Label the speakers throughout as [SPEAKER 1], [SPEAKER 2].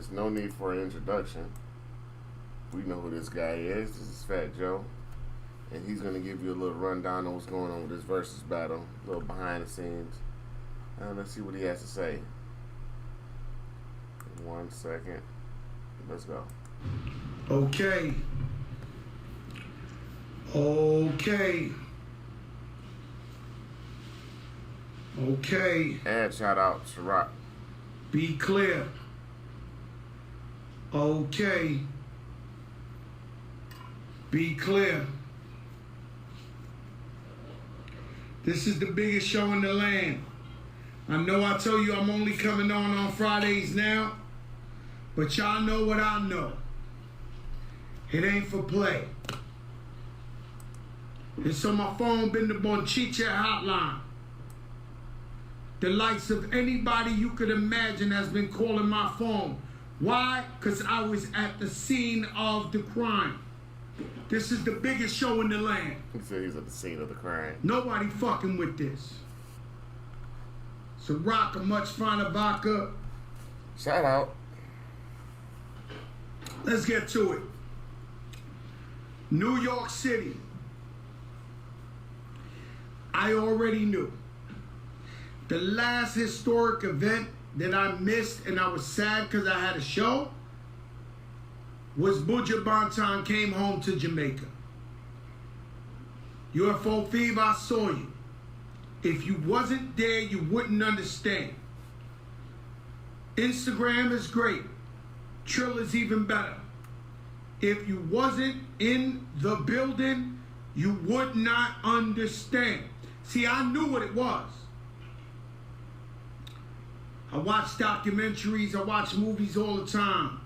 [SPEAKER 1] There's no need for an introduction. We know who this guy is. This is Fat Joe. And he's going to give you a little rundown on what's going on with this versus battle. A little behind the scenes. Let's see what he has to say. 1 second. Let's go.
[SPEAKER 2] Okay. Okay. Okay.
[SPEAKER 1] And shout out Ciroc.
[SPEAKER 2] Be clear. Okay. Be clear. This is the biggest show in the land. I know I tell you I'm only coming on Fridays now, but y'all know what I know. It ain't for play. It's on my phone, been the Bonchicha hotline. The likes of anybody you could imagine has been calling my phone. Why? Because I was at the scene of the crime. This is the biggest show in the land.
[SPEAKER 1] He said he's at the scene of the crime.
[SPEAKER 2] Nobody fucking with this. Ciroc, a much finer vodka.
[SPEAKER 1] Shout out.
[SPEAKER 2] Let's get to it. New York City. I already knew. The last historic event that I missed, and I was sad because I had a show, was Buju Banton came home to Jamaica. UFO Fever, I saw you. If you wasn't there, you wouldn't understand. Instagram is great. Trill is even better. If you wasn't in the building, you would not understand. See, I knew what it was. I watch documentaries, I watch movies all the time.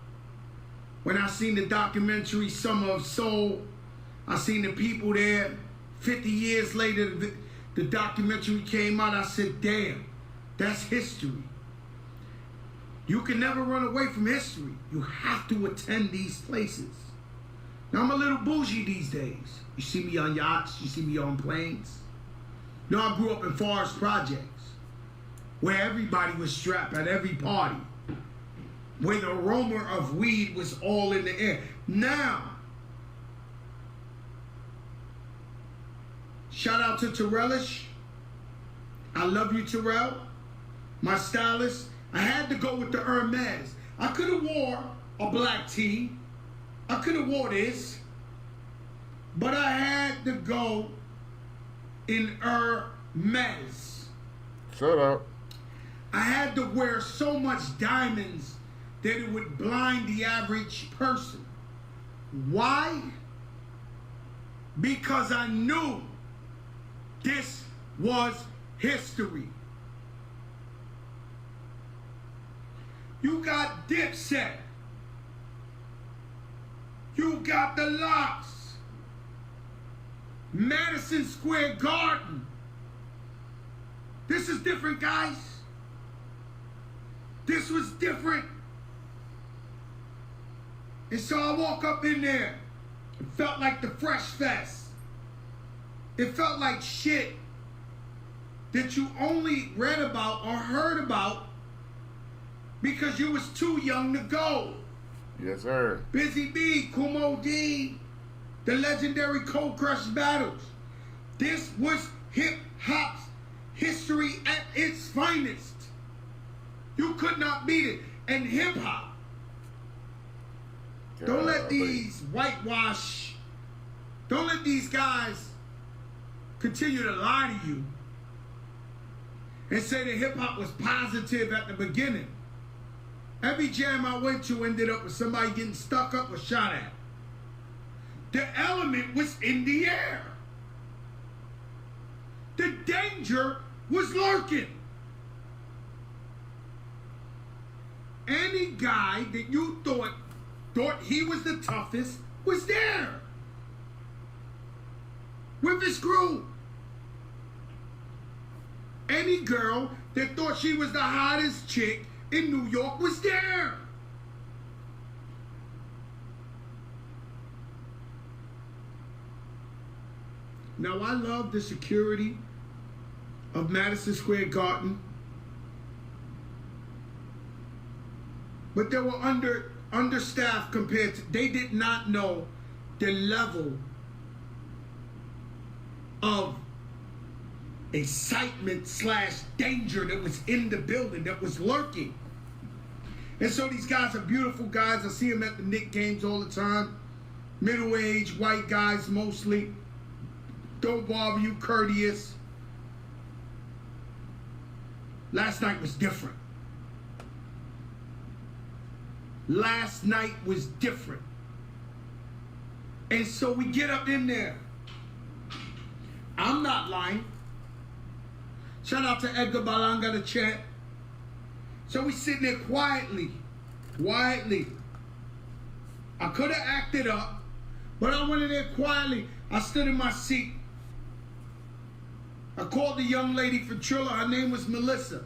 [SPEAKER 2] When I seen the documentary Summer of Soul, I seen the people there. 50 years later, the documentary came out. I said, damn, that's history. You can never run away from history. You have to attend these places. Now, I'm a little bougie these days. You see me on yachts, you see me on planes. No, I grew up in Forest Projects, where everybody was strapped at every party, where the aroma of weed was all in the air. Now, shout out to Terrellish. I love you, Terrell. My stylist. I had to go with the Hermes. I could have wore a black tee. I could have wore this. But I had to go in Hermes.
[SPEAKER 1] Shut up.
[SPEAKER 2] I had to wear so much diamonds that it would blind the average person. Why? Because I knew this was history. You got Dipset. You got the Locks. Madison Square Garden. This is different, guys. This was different. And so I walk up in there. It felt like the Fresh Fest. It felt like shit that you only read about or heard about because you was too young to go.
[SPEAKER 1] Yes, sir.
[SPEAKER 2] Busy B, Kumo D, the legendary Cold Crush battles. This was hip-hop's history at its finest. You could not beat it. And hip-hop, don't let these whitewash, don't let these guys continue to lie to you and say that hip-hop was positive at the beginning. Every jam I went to ended up with somebody getting stuck up or shot at. The element was in the air. The danger was lurking. Any guy that you thought he was the toughest was there with his crew. Any girl that thought she was the hottest chick in New York was there. Now, I love the security of Madison Square Garden. but they were understaffed compared to, they did not know the level of excitement / danger that was in the building, that was lurking. And so these guys are beautiful guys. I see them at the Knicks games all the time. Middle-aged, white guys mostly. Don't bother you, courteous. Last night was different. Last night was different. And so we get up in there. I'm not lying. Shout out to Edgar Balanga, the chat. So we sitting there quietly. I could have acted up, but I went in there quietly. I stood in my seat. I called the young lady for Triller. Her name was Melissa.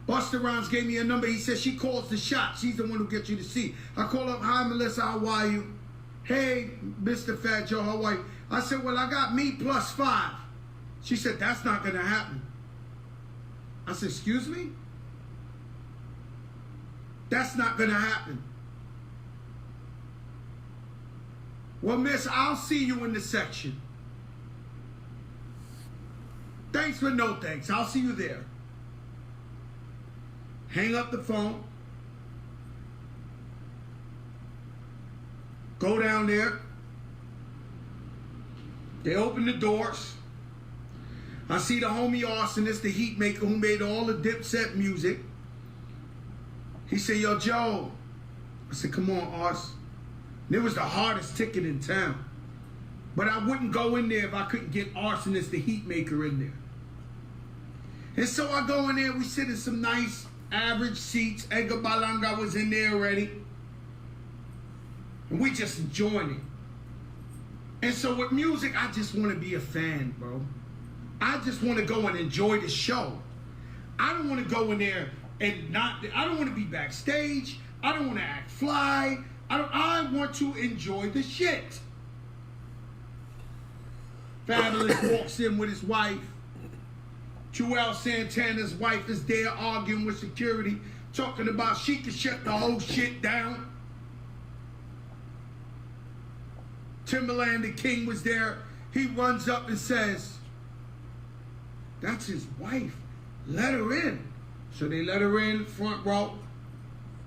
[SPEAKER 2] Busta Rhymes gave me a number. He said she calls the shot. She's the one who gets you to see. I called up, hi Melissa, how are you? Hey, Mr. Fat Joe, how are you? I said, well, I got me +5. She said, that's not gonna happen. I said, excuse me? That's not gonna happen. Well, miss, I'll see you in the section. Thanks but no thanks. I'll see you there. Hang up the phone. Go down there. They open the doors. I see the homie Arsonist, the heat maker who made all the Dipset music. He said, yo, Joe. I said, come on, Ars. And it was the hardest ticket in town. But I wouldn't go in there if I couldn't get Arsonist, the heat maker, in there. And so I go in there, we sit in some nice average seats. Edgar Balanga was in there already. And we just enjoying it. And so with music, I just want to be a fan, bro. I just want to go and enjoy the show. I don't want to go in there and I don't want to be backstage. I don't want to act fly. I want to enjoy the shit. Fabulous walks in with his wife. Joel Santana's wife is there arguing with security, talking about she could shut the whole shit down. Timberland the King was there. He runs up and says, that's his wife. Let her in. So they let her in, front row.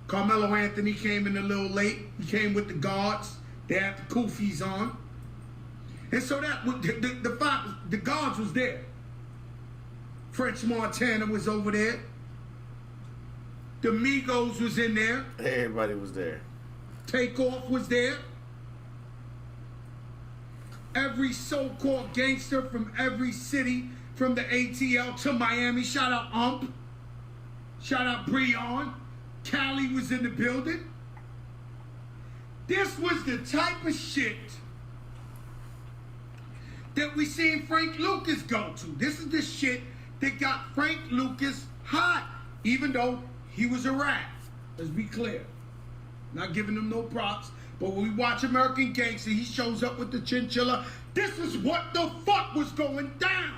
[SPEAKER 2] Carmelo Anthony came in a little late. He came with the guards. They had the kufis on. And so that the guards was there. French Montana was over there. The Migos was in there.
[SPEAKER 1] Everybody was there.
[SPEAKER 2] Takeoff was there. Every so-called gangster from every city, from the ATL to Miami. Shout out Ump. Shout out Breon. Cali was in the building. This was the type of shit that we seen Frank Lucas go to. This is the shit that got Frank Lucas hot, even though he was a rat. Let's be clear. Not giving him no props, but when we watch American Gangster, he shows up with the chinchilla. This is what the fuck was going down.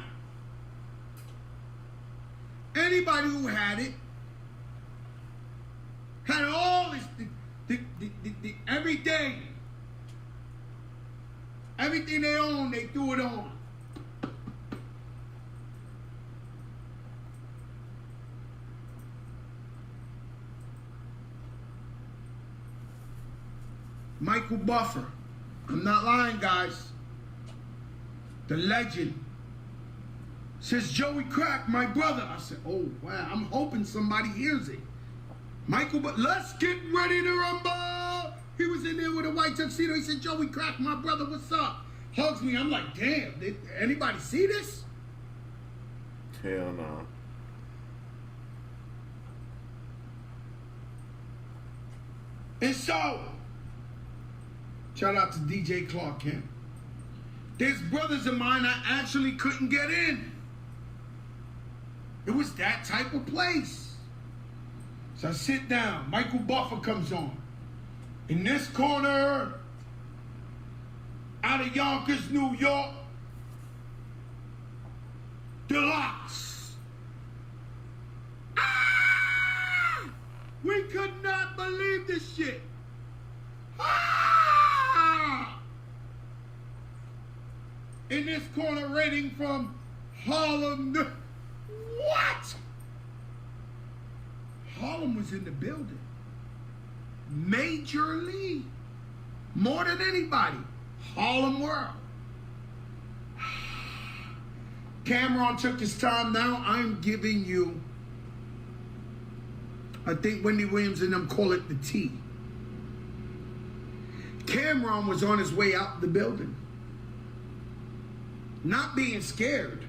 [SPEAKER 2] Anybody who had it had all this, everything they own, they threw it on. Michael Buffer, I'm not lying, guys. The legend says, Joey Crack, my brother. I said, oh, wow, I'm hoping somebody hears it. Michael, but let's get ready to rumble. He was in there with a white tuxedo. He said, Joey Crack, my brother, what's up? Hugs me. I'm like, damn, did anybody see this?
[SPEAKER 1] Hell no.
[SPEAKER 2] And so, shout out to DJ Clark Kent. There's brothers of mine I actually couldn't get in. It was that type of place. So I sit down. Michael Buffer comes on. In this corner, out of Yonkers, New York, Deluxe. Ah! We could not this shit. Ah! In this corner, rating from Harlem. What? Harlem was in the building. Majorly. More than anybody. Harlem World. Cameron took his time. Now I'm giving you, I think Wendy Williams and them call it the T. Cameron was on his way out the building. Not being scared.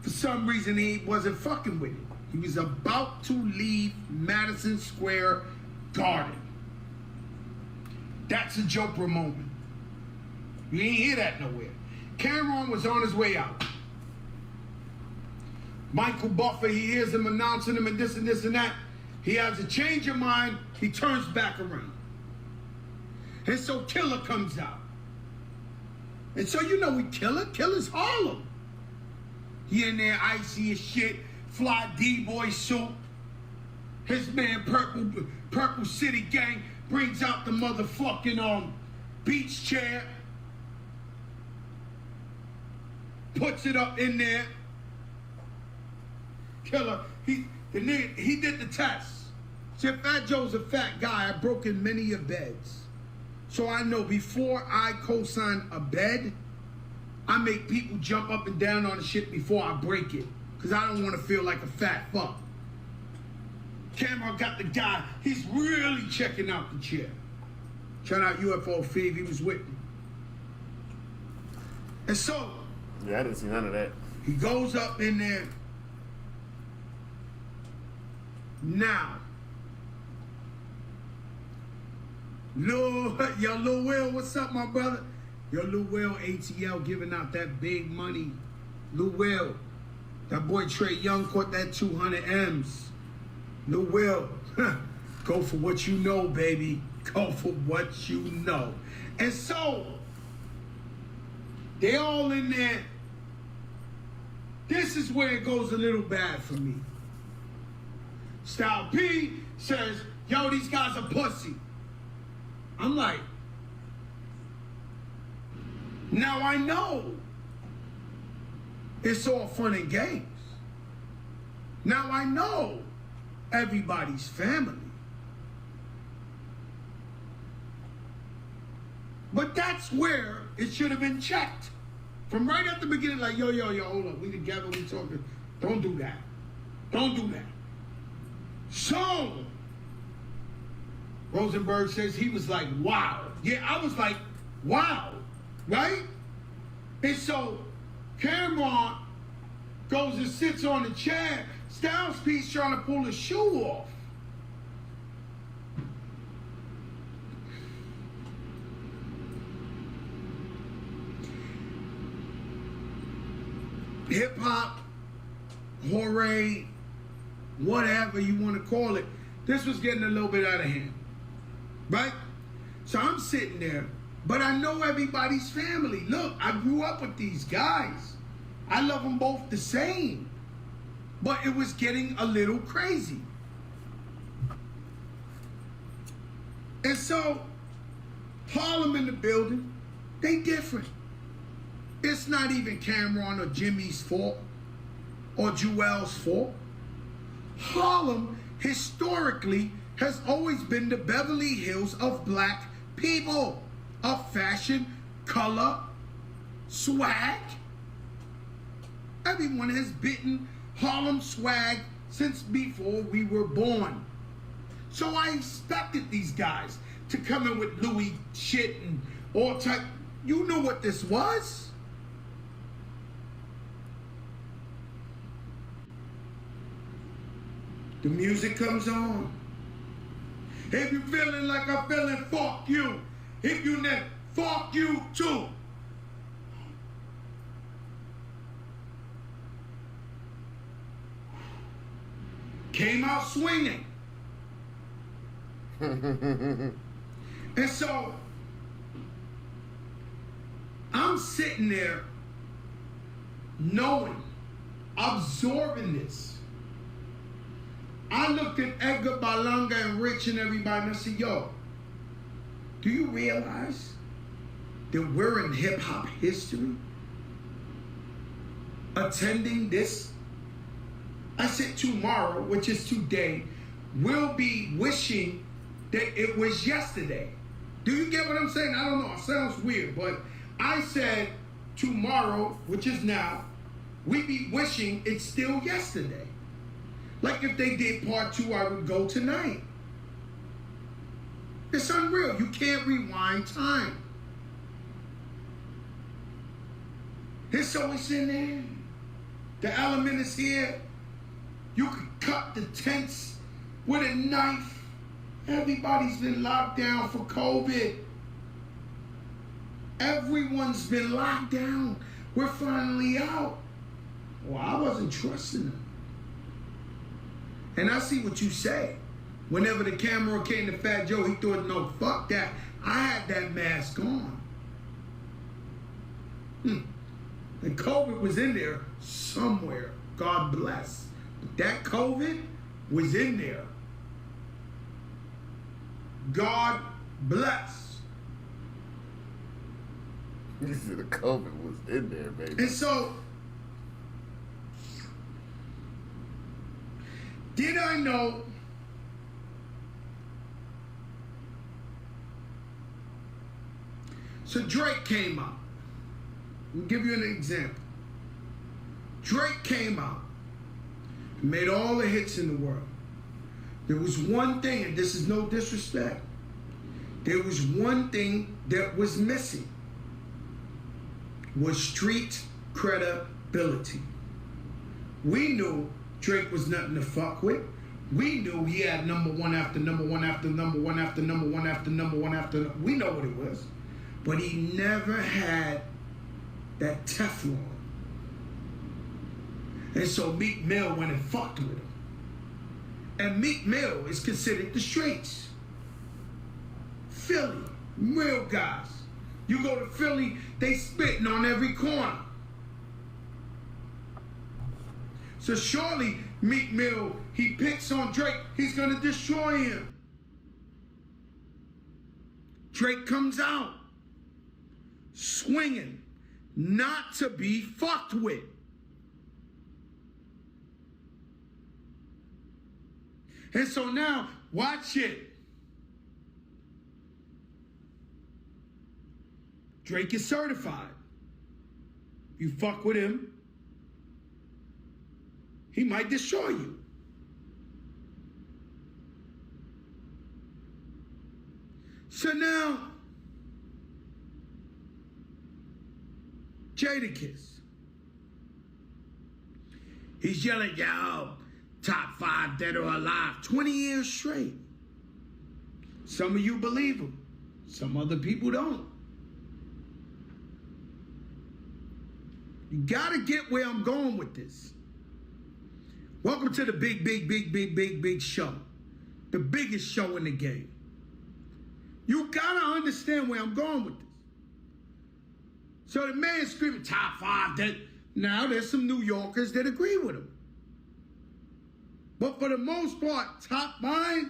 [SPEAKER 2] For some reason, he wasn't fucking with it. He was about to leave Madison Square Garden. That's a Joker moment. You ain't hear that nowhere. Cameron was on his way out. Michael Buffer, he hears him announcing him and this and this and that. He has a change of mind. He turns back around. And so Killer comes out. And so you know we Killer. Killer's Harlem. He in there icy as shit. Fly D-boy suit. His man Purple City Gang brings out the motherfucking beach chair. Puts it up in there. Killer, he did the test. See, Fat Joe's a fat guy. I've broken many of beds. So I know before I co-sign a bed, I make people jump up and down on the shit before I break it. Because I don't want to feel like a fat fuck. Cameron got the guy. He's really checking out the chair. Shout out UFO Fev. He was with me. And so,
[SPEAKER 1] yeah, I didn't see none of that.
[SPEAKER 2] He goes up in there. Now, Lil Will, what's up, my brother? Yo, Lil Will, ATL giving out that big money. Lil Will, that boy Trey Young caught that 200 M's. Lil Will, go for what you know, baby. Go for what you know. And so, they all in there. This is where it goes a little bad for me. Style P says, yo, these guys are pussy. I'm like, now I know it's all fun and games. Now I know everybody's family. But that's where it should have been checked. From right at the beginning, like, yo, hold up, we together, we talking. Don't do that. Don't do that. So, Rosenberg says he was like, wow. Yeah, I was like, wow, right? And so, Cameron goes and sits on the chair. Styles P's trying to pull his shoe off. Hip hop, hooray, whatever you want to call it, this was getting a little bit out of hand, right? So I'm sitting there, but I know everybody's family. Look, I grew up with these guys. I love them both the same, but it was getting a little crazy. And so, Harlem in the building, they different. It's not even Cameron or Jimmy's fault or Jewel's fault. Harlem, historically, has always been the Beverly Hills of black people, of fashion, color, swag. Everyone has bitten Harlem swag since before we were born. So I expected these guys to come in with Louis shit and all type. You know what this was? The music comes on. If you feeling like I'm feeling, fuck you. If you not, fuck you too. Came out swinging. And so, I'm sitting there knowing, absorbing this. I looked at Edgar Balanga and Rich and everybody and I said, yo, do you realize that we're in hip hop history attending this? I said tomorrow, which is today, we'll be wishing that it was yesterday. Do you get what I'm saying? I don't know, it sounds weird, but I said tomorrow, which is now, we be wishing it's still yesterday. Like if they did part 2, I would go tonight. It's unreal. You can't rewind time. And so it's in there. The element is here. You could cut the tents with a knife. Everybody's been locked down for COVID. Everyone's been locked down. We're finally out. Well, I wasn't trusting them. And I see what you say. Whenever the camera came to Fat Joe, he thought, no, fuck that. I had that mask on. And COVID was in there somewhere. God bless. But that COVID was in there. God bless.
[SPEAKER 1] You said the COVID was in there, baby.
[SPEAKER 2] And so, did I know so Drake came out. I'll give you an example. Drake came out and made all the hits in the world. There was one thing, and this is no disrespect, there was one thing that was missing, was street credibility. We knew Drake was nothing to fuck with. We knew he had number one after number one after number one after number one after number one after. We know what it was. But he never had that Teflon. And so Meek Mill went and fucked with him. And Meek Mill is considered the streets. Philly, real guys. You go to Philly, they spitting on every corner. So surely Meek Mill, he picks on Drake, he's gonna destroy him. Drake comes out swinging, not to be fucked with. And so now, watch it. Drake is certified. You fuck with him, he might destroy you. So now, Jadakiss, he's yelling, yo, top 5 dead or alive, 20 years straight. Some of you believe him, some other people don't. You gotta get where I'm going with this. Welcome to the big show. The biggest show in the game. You gotta understand where I'm going with this. So the man screaming top 5 dead. Now there's some New Yorkers that agree with him. But for the most part, top 5,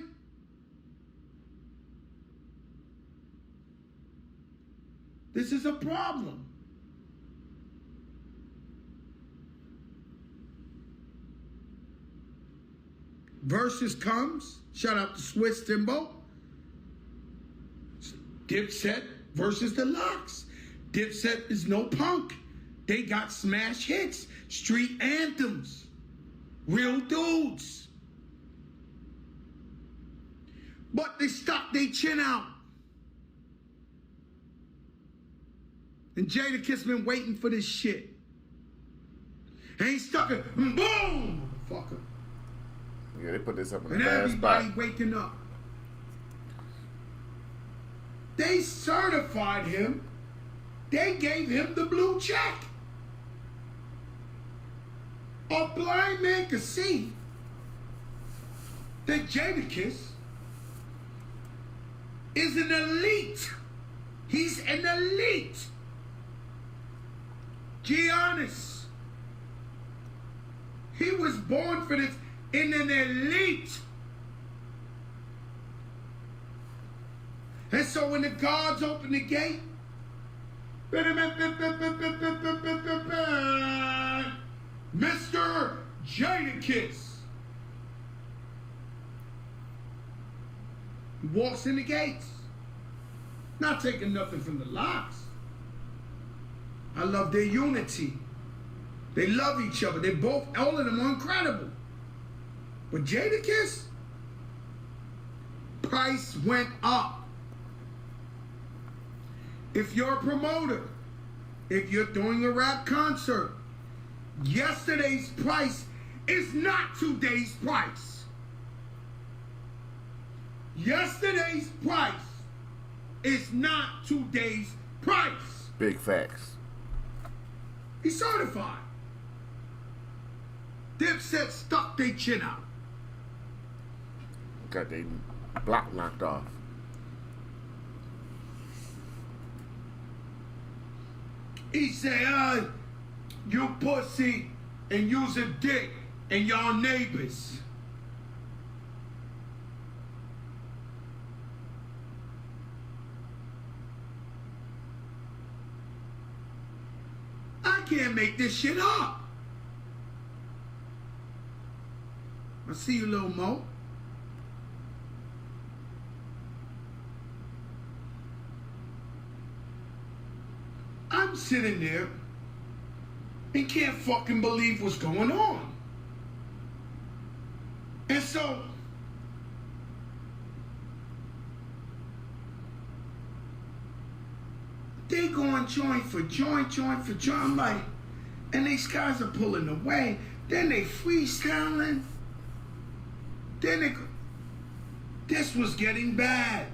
[SPEAKER 2] this is a problem. Versus comes, shout out to Swiss Timbo. Dipset versus the Locks. Dipset is no punk. They got smash hits, street anthems, real dudes. But they stuck their chin out. And Jadakiss been waiting for this shit. And he stuck it, boom, motherfucker.
[SPEAKER 1] Yeah, they put this up in the
[SPEAKER 2] and
[SPEAKER 1] last
[SPEAKER 2] everybody
[SPEAKER 1] spot.
[SPEAKER 2] waking up. They certified him. They gave him the blue check. A blind man could see that Jadakiss is an elite. He's an elite. Giannis. He was born for this. in an elite. And so when the guards open the gate, Mr. Jadakiss. He walks in the gates. Not taking nothing from the Locks. I love their unity. They love each other. They both, all of them are incredible. But Jadakiss, price went up. If you're a promoter, if you're doing a rap concert, yesterday's price is not today's price. Yesterday's price is not today's price.
[SPEAKER 1] Big facts.
[SPEAKER 2] He's certified. Dipset stuck their chin out.
[SPEAKER 1] Got their block knocked off.
[SPEAKER 2] He said, you pussy and use a dick and y'all neighbors. I can't make this shit up. I see you, Lil Mo. I'm sitting there and can't fucking believe what's going on. And so, they going joint for joint. I'm like, and these guys are pulling away. Then they freestyling. This was getting bad.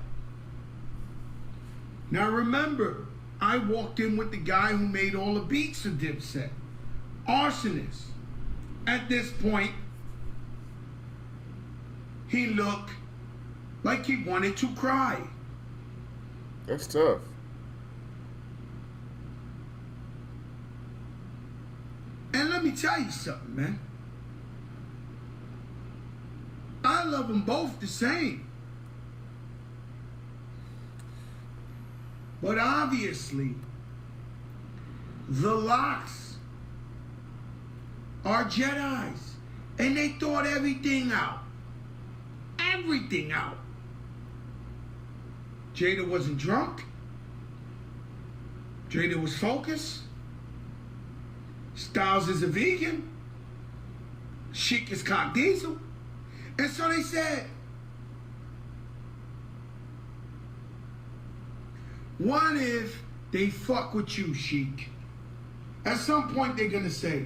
[SPEAKER 2] Now remember, I walked in with the guy who made all the beats for Dipset, Arsonist. At this point, he looked like he wanted to cry.
[SPEAKER 1] That's tough.
[SPEAKER 2] And let me tell you something, man. I love them both the same. But obviously, the Locks are Jedis. And they thought everything out. Everything out. Jada wasn't drunk. Jada was focused. Styles is a vegan. Sheik is cock diesel. And so they said, what if they fuck with you, Sheik? At some point they're gonna say,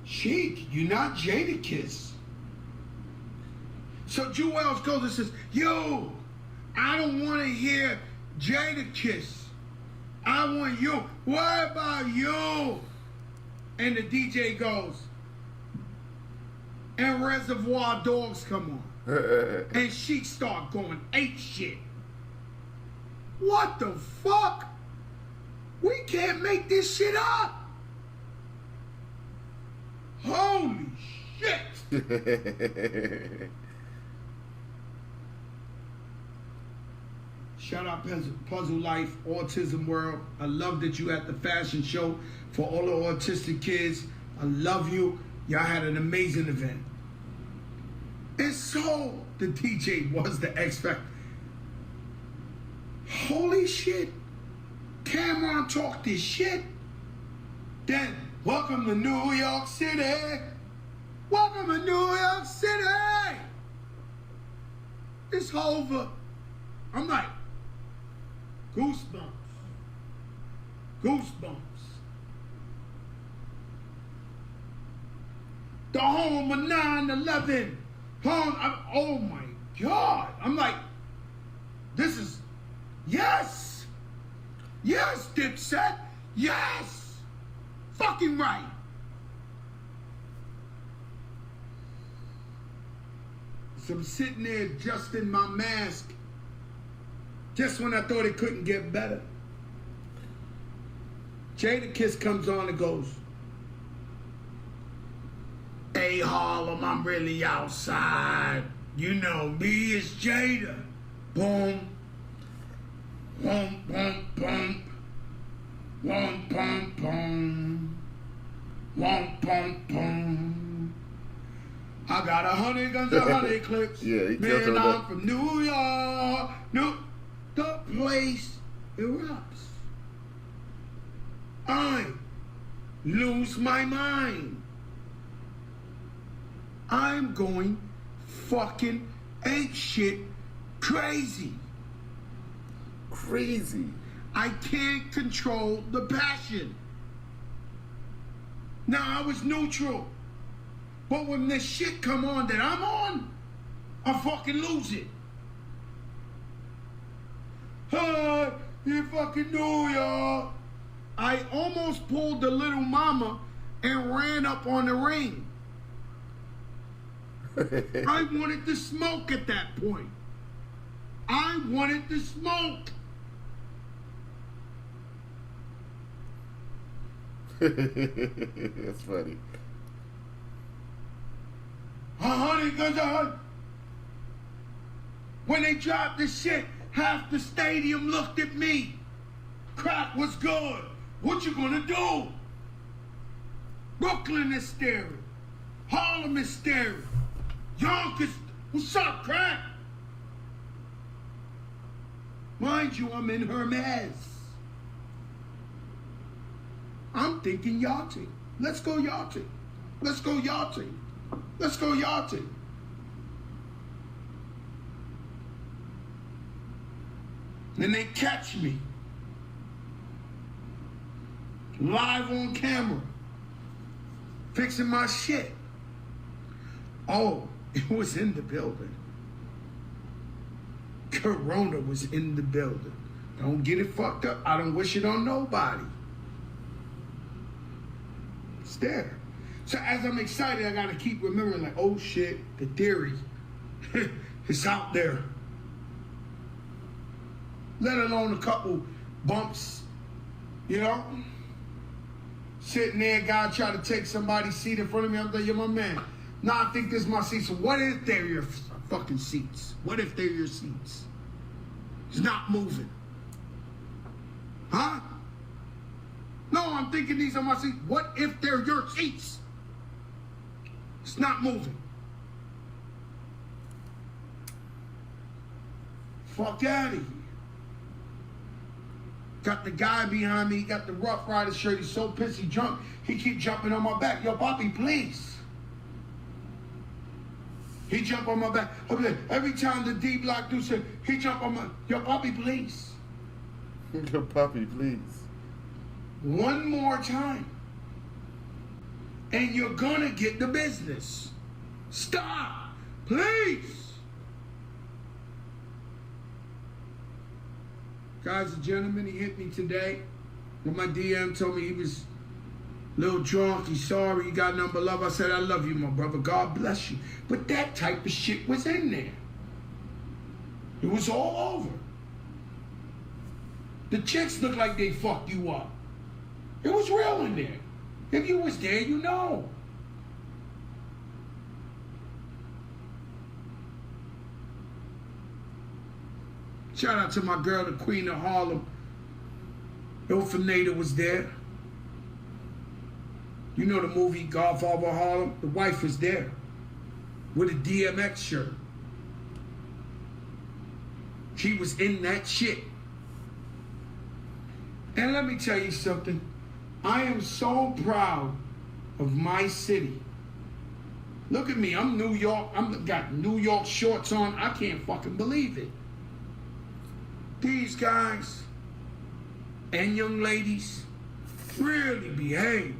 [SPEAKER 2] Sheik, you're not Jadakiss. So Jewels goes and says, yo, I don't want to hear Jadakiss. I want you. What about you? And the DJ goes, and Reservoir Dogs come on. And Sheik start going ape shit. What the fuck? We can't make this shit up. Holy shit. Shout out Puzzle Life, Autism World. I love that you at the fashion show for all the autistic kids. I love you. Y'all had an amazing event. And so the DJ was the X Factor. Holy shit. Cameron talked this shit. Then, welcome to New York City. Welcome to New York City. It's over. I'm like, goosebumps. Goosebumps. The home of 9/11. Oh my God. I'm like, this is, yes. Yes, Dipset. Yes. Fucking right. So I'm sitting there adjusting my mask just when I thought it couldn't get better. Jadakiss comes on and goes, hey Hey Harlem, I'm really outside. You know me, it's Jada. Boom. Boom, boom, boom. Boom, boom, boom. Boom, boom, boom. I got 100 guns, 100 clips.
[SPEAKER 1] Yeah, he
[SPEAKER 2] Man,
[SPEAKER 1] killed
[SPEAKER 2] I'm
[SPEAKER 1] that.
[SPEAKER 2] from New York. The place erupts. I lose my mind. I'm going fucking ape shit crazy.
[SPEAKER 1] Crazy.
[SPEAKER 2] I can't control the passion. Now I was neutral. But when this shit come on that I'm on, I fucking lose it. Hey, you fucking New York. I almost pulled the little mama and ran up on the ring. I wanted to smoke at that point. I wanted to smoke.
[SPEAKER 1] That's funny.
[SPEAKER 2] 100 guns, 100. When they dropped the shit, half the stadium looked at me. Crack was good. What you gonna do? Brooklyn is staring. Harlem is staring. Yonkers, what's up, Crack? Mind you, I'm in Hermes. I'm thinking yachting. Let's go yachting. Let's go yachting. Let's go yachting. Then they catch me. Live on camera. Fixing my shit. Oh, it was in the building. Corona was in the building. Don't get it fucked up. I don't wish it on nobody. It's there. So as I'm excited, I gotta keep remembering, like, oh shit, the theory is out there. Let alone a couple bumps, you know? Sitting there, guy try to take somebody's seat in front of me. I'm like, you're my man. Nah, I think this is my seat. So what if they're your fucking seats? What if they're your seats? It's not moving. Huh? No, I'm thinking these are my seats. What if they're your seats? It's not moving. Fuck out of here. Got the guy behind me, he got the Rough Rider shirt, he's so pissed, he drunk, he keep jumping on my back. Yo, Poppy, please. He jump on my back. Every time the D Block do shit, he jump on my, yo, Poppy, please.
[SPEAKER 1] Yo, Poppy, please.
[SPEAKER 2] One more time. And you're gonna get the business. Stop, please. Guys and gentlemen, he hit me today. When my DM told me he was a little drunk, he's sorry, he got nothing but love. I said, I love you, my brother. God bless you. But that type of shit was in there. It was all over. The chicks looked like they fucked you up. It was real in there. If you was there, you know. Shout out to my girl, the Queen of Harlem. Ilfinator was there. You know the movie Godfather of Harlem? The wife was there with a DMX shirt. She was in that shit. And let me tell you something. I am so proud of my city. Look at me, I'm New York. I'm got New York shorts on. I can't fucking believe it. These guys and young ladies really behaved.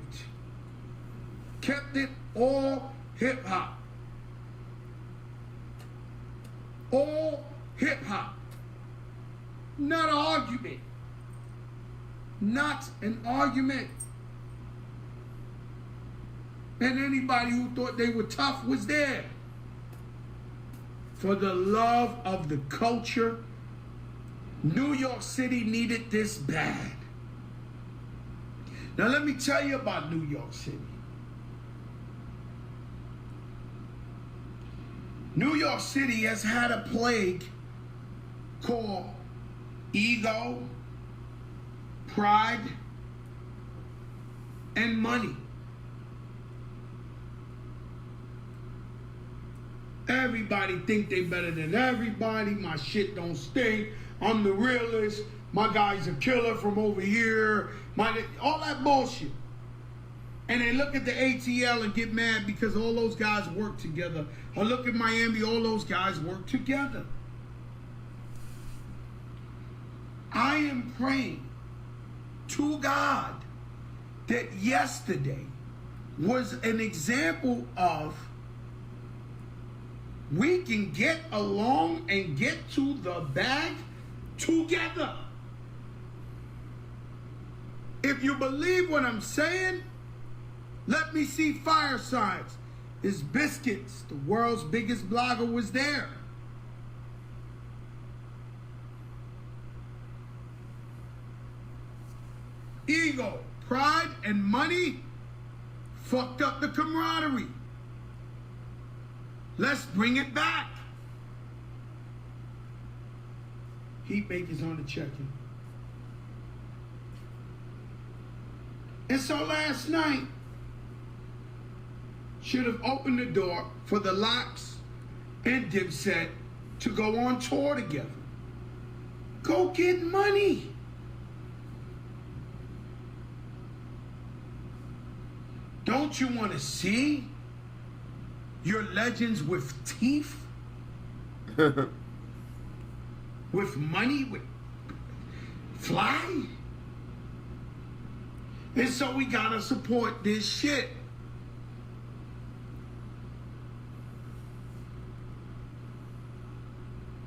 [SPEAKER 2] Kept it all hip hop. All hip hop. Not an argument. Not an argument. And anybody who thought they were tough was there. For the love of the culture, New York City needed this bad. Now let me tell you about New York City. New York City has had a plague called ego, pride, and money. Everybody think they better than everybody. My shit don't stink. I'm the realest. My guy's a killer from over here. All that bullshit. And they look at the ATL and get mad because all those guys work together. Or look at Miami, all those guys work together. I am praying to God that yesterday was an example of we can get along and get to the bag together. If you believe what I'm saying, let me see fire signs. It's Biscuits, the world's biggest blogger, was there. Ego, pride, and money fucked up the camaraderie. Let's bring it back. Heat makers on the check-in. And so last night, should have opened the door for the Locks and Dipset to go on tour together. Go get money. Don't you want to see your legends with teeth? With money? With fly? And so we gotta support this shit.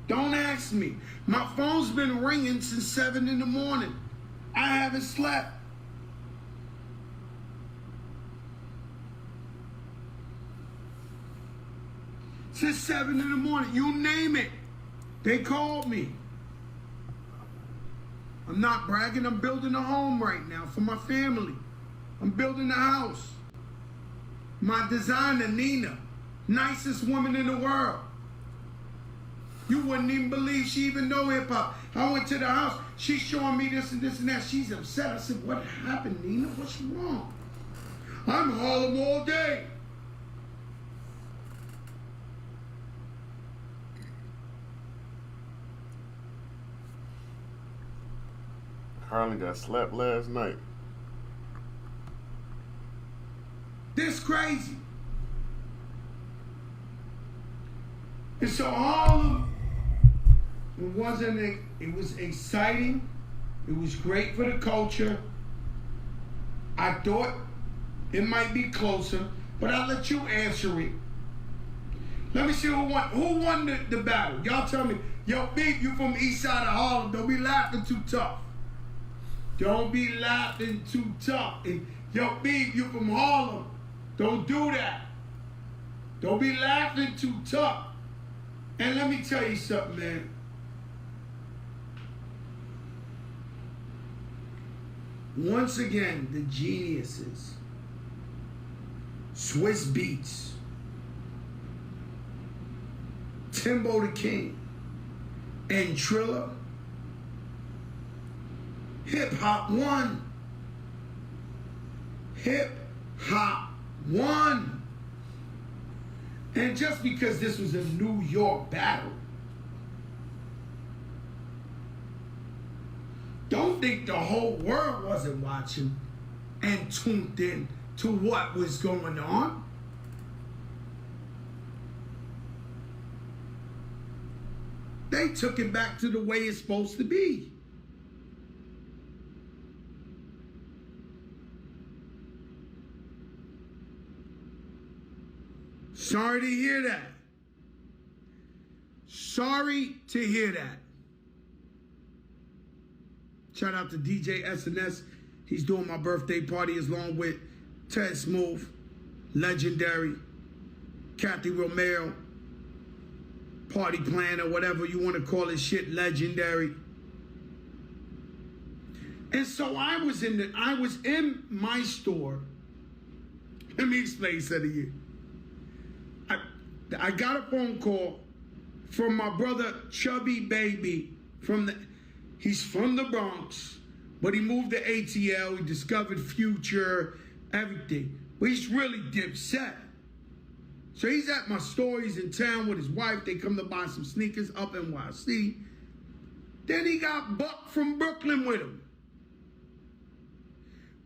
[SPEAKER 2] Don't ask me. My phone's been ringing since 7 in the morning. I haven't slept. Since 7 in the morning, you name it. They called me. I'm not bragging, I'm building a home right now for my family. I'm building a house. My designer, Nina, nicest woman in the world. You wouldn't even believe she even know hip hop. I went to the house, she's showing me this and this and that. She's upset. I said, what happened, Nina? What's wrong? I'm Harlem all day.
[SPEAKER 1] Harlem got slapped last night.
[SPEAKER 2] This crazy. And so Harlem, it was exciting. It was great for the culture. I thought it might be closer, but I'll let you answer it. Let me see who won the battle. Y'all tell me. Yo, Beef, you from east side of Harlem. Don't be laughing too tough. Don't be laughing too tough. And yo, Beef, you from Harlem. Don't do that. Don't be laughing too tough. And let me tell you something, man. Once again, the geniuses. Swiss Beats. Timbo the King. And Trilla. Hip Hop won. Hip Hop won. And just because this was a New York battle, don't think the whole world wasn't watching and tuned in to what was going on. They took it back to the way it's supposed to be. Sorry to hear that. Sorry to hear that. Shout out to DJ SNS. He's doing my birthday party along with Ted Smooth, legendary, Kathy Romero, party planner, whatever you want to call this shit, legendary. And so I was in my store. Let me explain something to you. I got a phone call from my brother Chubby Baby he's from the Bronx, but he moved to ATL. He discovered Future, everything. But he's really Dipset. So he's at my store. He's in town with his wife. They come to buy some sneakers up in NYC. Then he got Buck from Brooklyn with him.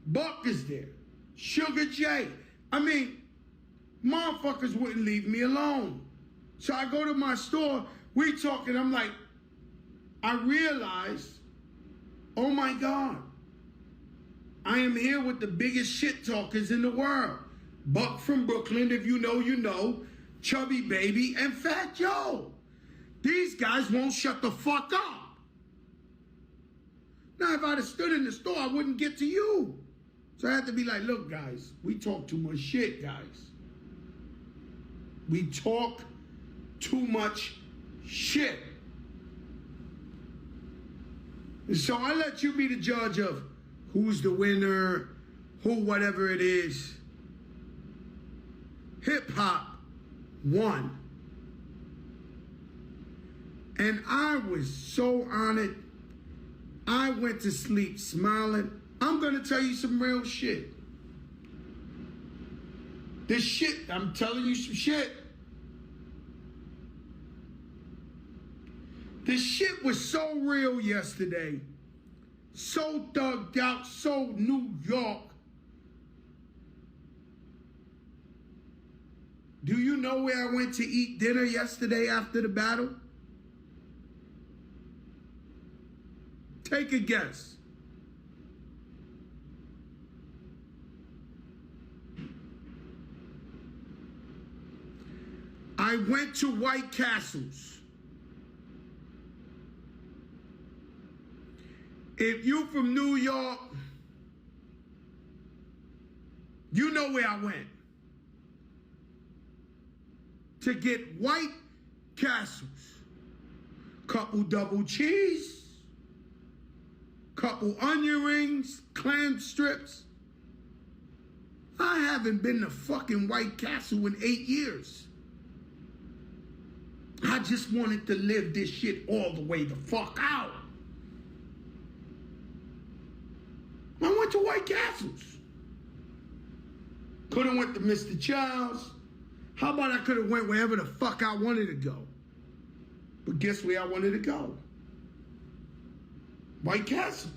[SPEAKER 2] Buck is there. Sugar J. I mean, motherfuckers wouldn't leave me alone. So I go to my store. We talking. I'm like, I realized, oh my God, I am here with the biggest shit talkers in the world. Buck from Brooklyn, if you know, you know. Chubby Baby and Fat Joe. These guys won't shut the fuck up. Now, if I'd have stood in the store, I wouldn't get to you. So I had to be like, look, guys, we talk too much shit, guys. We talk too much shit. And so I let you be the judge of who's the winner, who whatever it is. Hip hop won. And I was so on it. I went to sleep smiling. I'm going to tell you some real shit. This shit, I'm telling you some shit. This shit was so real yesterday. So thugged out, so New York. Do you know where I went to eat dinner yesterday after the battle? Take a guess. I went to White Castle's. If you from New York, you know where I went. To get White Castles. Couple double cheese. Couple onion rings. Clam strips. I haven't been to fucking White Castle in 8 years. I just wanted to live this shit all the way the fuck out. I went to White Castles. Could have went to Mr. Child's. How about I could have went wherever the fuck I wanted to go? But guess where I wanted to go? White Castles.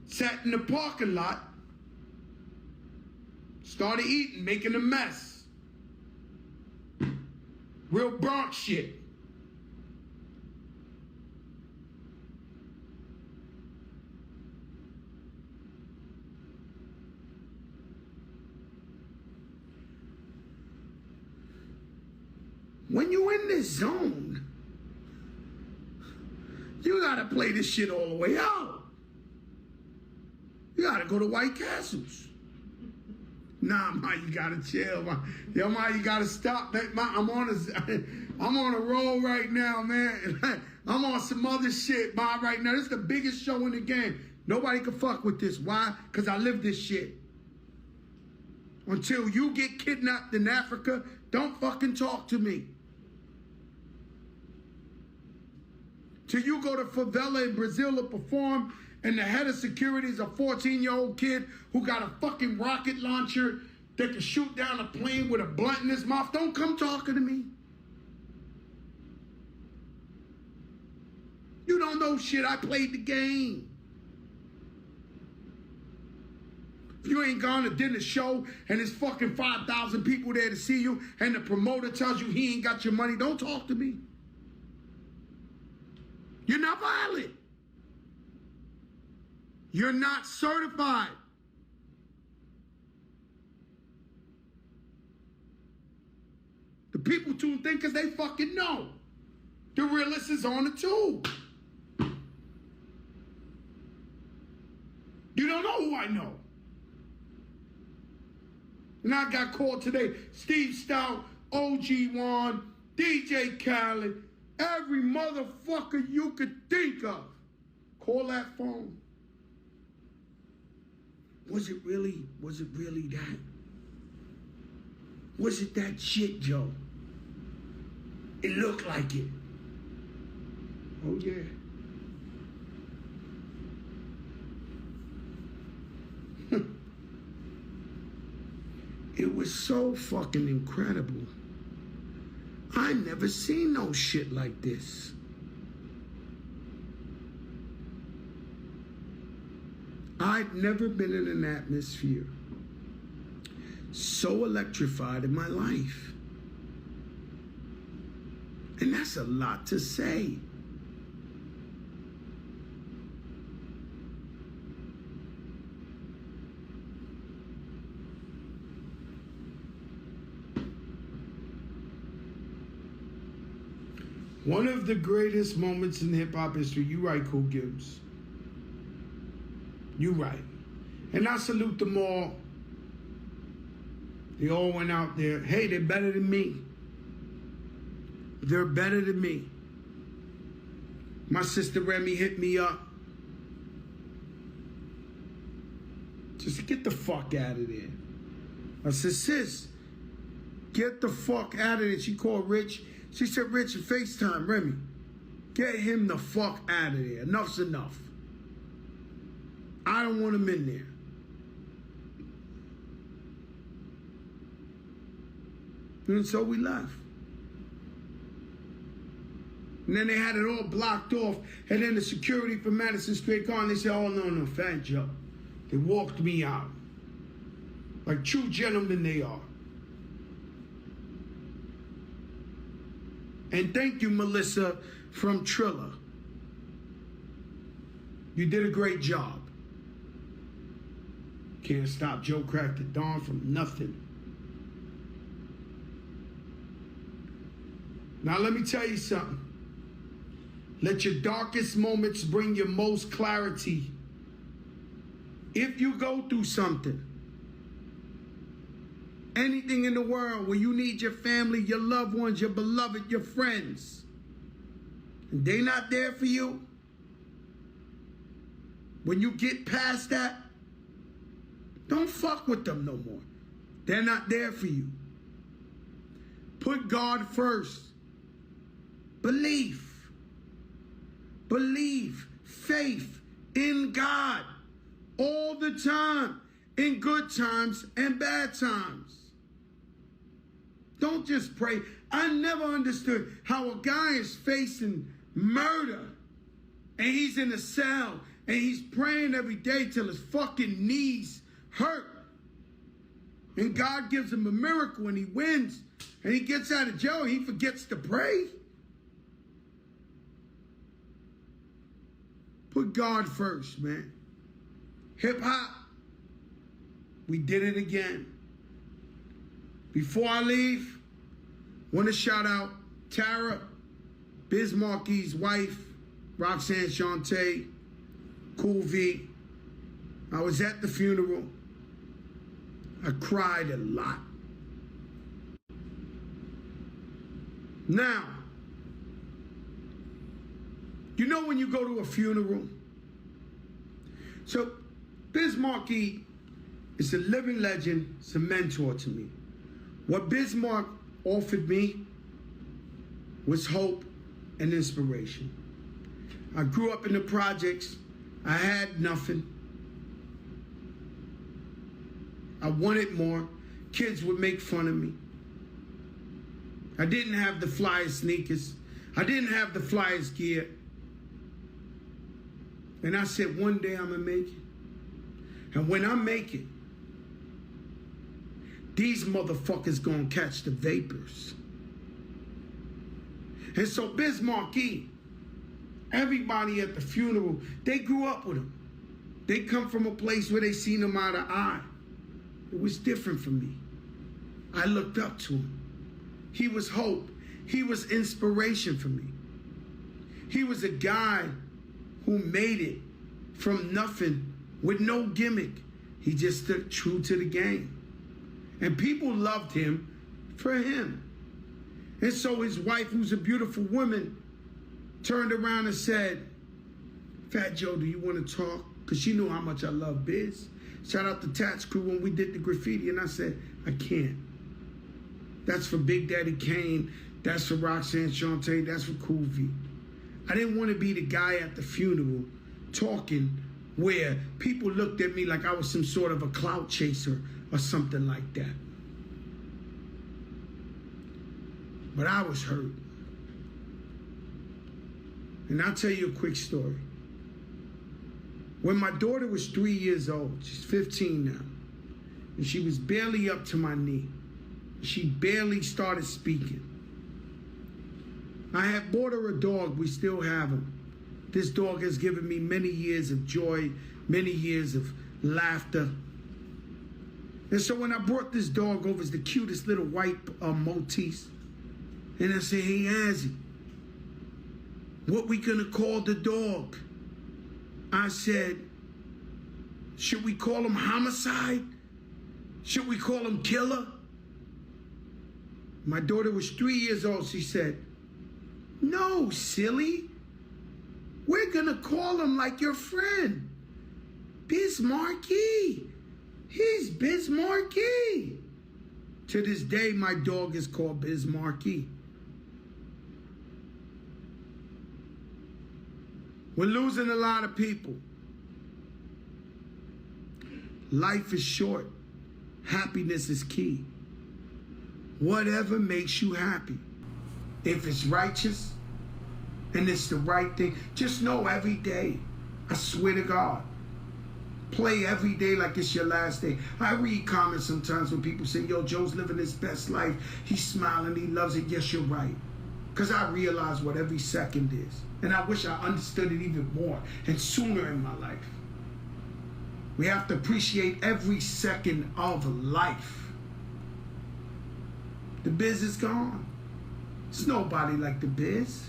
[SPEAKER 2] Sat in the parking lot. Started eating, making a mess. Real Bronx shit. When you in this zone, you gotta play this shit all the way out. You gotta go to White Castles. Nah, Ma, you gotta chill, Ma. Yo, Ma, you gotta stop. I'm on a roll right now, man. I'm on some other shit, Ma, right now. This is the biggest show in the game. Nobody can fuck with this. Why? Because I live this shit. Until you get kidnapped in Africa, don't fucking talk to me. Till you go to favela in Brazil to perform, and the head of security is a 14-year-old kid who got a fucking rocket launcher that can shoot down a plane with a blunt in his mouth. Don't come talking to me. You don't know shit. I played the game. If you ain't gone to dinner show and there's fucking 5,000 people there to see you and the promoter tells you he ain't got your money, don't talk to me. You're not violent. You're not certified. The people tune in because they fucking know. The realist is on the tube. You don't know who I know. And I got called today. Steve Stout, OG Juan, DJ Khaled, every motherfucker you could think of. Call that phone. Was it really that? Was it that shit, Joe? It looked like it. Oh, yeah. It was so fucking incredible. I never seen no shit like this. I'd never been in an atmosphere so electrified in my life. And that's a lot to say. One of the greatest moments in hip-hop history. You right, Cool Gibbs. You right. And I salute them all. They all went out there. Hey, they're better than me. They're better than me. My sister Remy hit me up. Just get the fuck out of there. I said, sis, get the fuck out of there. She called Rich. She said, Rich, FaceTime, Remy. Get him the fuck out of there. Enough's enough. I don't want him in there. And so we left. And then they had it all blocked off. And then the security from Madison Square Garden, they said, oh, no, Fat Joe. They walked me out. Like true gentlemen they are. And thank you, Melissa from Triller. You did a great job. Can't stop Joe Cracked at Dawn from nothing. Now let me tell you something. Let your darkest moments bring your most clarity. If you go through something, anything in the world where you need your family, your loved ones, your beloved, your friends, and they not there for you, when you get past that, don't fuck with them no more. They're not there for you. Put God first. Belief. Believe. Faith in God. All the time. In good times and bad times. Don't just pray. I never understood how a guy is facing murder and he's in a cell and he's praying every day till his fucking knees hurt. And God gives him a miracle and he wins. And he gets out of jail and he forgets to pray. Put God first, man. Hip hop. We did it again. Before I leave, want to shout out Tara, Biz Marquis's wife, Roxanne Shante, Cool V. I was at the funeral. I cried a lot. Now, you know when you go to a funeral? So, Biz Marquis is a living legend. It's a mentor to me. What Bismarck offered me was hope and inspiration. I grew up in the projects. I had nothing. I wanted more. Kids would make fun of me. I didn't have the flyest sneakers. I didn't have the flyest gear. And I said, one day I'm going to make it. And when I make it, these motherfuckers going to catch the vapors. And so Biz Marquis, everybody at the funeral, they grew up with him. They come from a place where they seen him eye to eye. It was different for me. I looked up to him. He was hope. He was inspiration for me. He was a guy who made it from nothing with no gimmick. He just stood true to the game. And people loved him for him. And so his wife, who's a beautiful woman, turned around and said, Fat Joe, do you want to talk? Because she knew how much I love Biz. Shout out to Tats Crew when we did the graffiti. And I said, I can't. That's for Big Daddy Kane. That's for Roxanne Shante. That's for Cool V. I didn't want to be the guy at the funeral talking where people looked at me like I was some sort of a clout chaser or something like that. But I was hurt. And I'll tell you a quick story. When my daughter was 3 years old, she's 15 now, and she was barely up to my knee. She barely started speaking. I had bought her a dog. We still have him. This dog has given me many years of joy, many years of laughter. And so when I brought this dog over, it's the cutest little white Maltese. And I said, hey, Azzy, what we gonna call the dog? I said, should we call him Homicide? Should we call him Killer? My daughter was 3 years old. She said, no, silly. We're gonna call him like your friend, Bismarcky. He's Bismarcky. To this day, my dog is called Bismarcky. We're losing a lot of people. Life is short. Happiness is key. Whatever makes you happy. If it's righteous and it's the right thing, just know every day, I swear to God, play every day like it's your last day. I read comments sometimes when people say, yo, Joe's living his best life. He's smiling, he loves it. Yes, you're right. Because I realize what every second is. And I wish I understood it even more and sooner in my life. We have to appreciate every second of life. The Biz is gone. There's nobody like the Biz.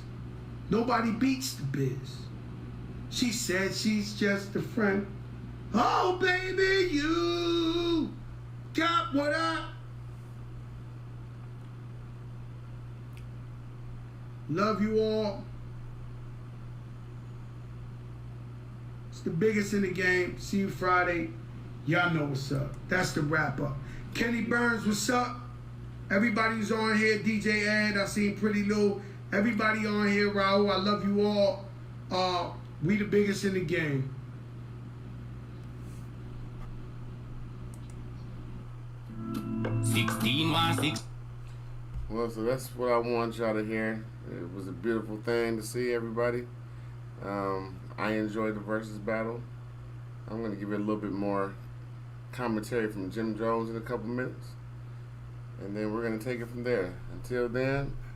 [SPEAKER 2] Nobody beats the Biz. She said she's just a friend. Oh, baby, you got what I... Love you all. It's the biggest in the game. See you Friday. Y'all know what's up. That's the wrap up. Kenny Burns, what's up? Everybody who's on here, DJ Ed, I seen Pretty Lou. Everybody on here, Raul, I love you all. We the biggest in the game.
[SPEAKER 1] Well, so that's what I want y'all to hear. It was a beautiful thing to see, everybody. I enjoyed the versus battle. I'm going to give it a little bit more commentary from Jim Jones in a couple minutes. And then we're going to take it from there. Until then,